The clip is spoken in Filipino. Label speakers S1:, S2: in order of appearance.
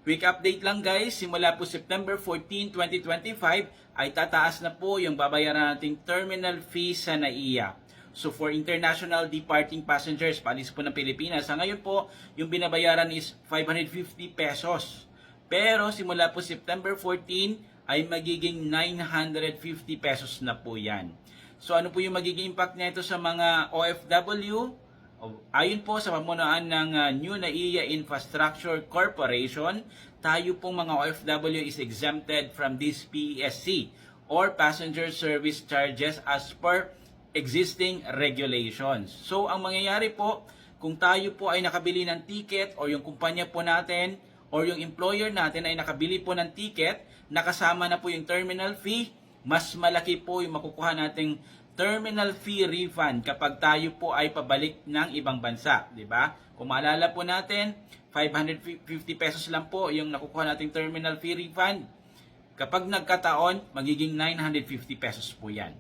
S1: Quick update lang guys, simula po September 14, 2025 ay tataas na po yung babayaran nating terminal fee sa NAIA. So for international departing passengers, paalis po ng Pilipinas, sa ngayon po yung binabayaran is 550 pesos. Pero simula po September 14 ay magiging 950 pesos na po yan. So ano po yung magiging impact nito sa mga OFW? Ayon po sa pamunuan ng New NAIA Infrastructure Corporation, tayo pong mga OFW is exempted from this PSC or Passenger Service Charges as per existing regulations. So ang mangyayari po, kung tayo po ay nakabili ng ticket o yung kumpanya po natin or yung employer natin ay nakabili po ng ticket, nakasama na po yung terminal fee, mas malaki po yung makukuha nating terminal fee refund kapag tayo po ay pabalik ng ibang bansa, di ba? Kung maalala po natin, 550 pesos lang po yung nakukuha nating terminal fee refund. Kapag nagkataon, magiging 950 pesos po yan.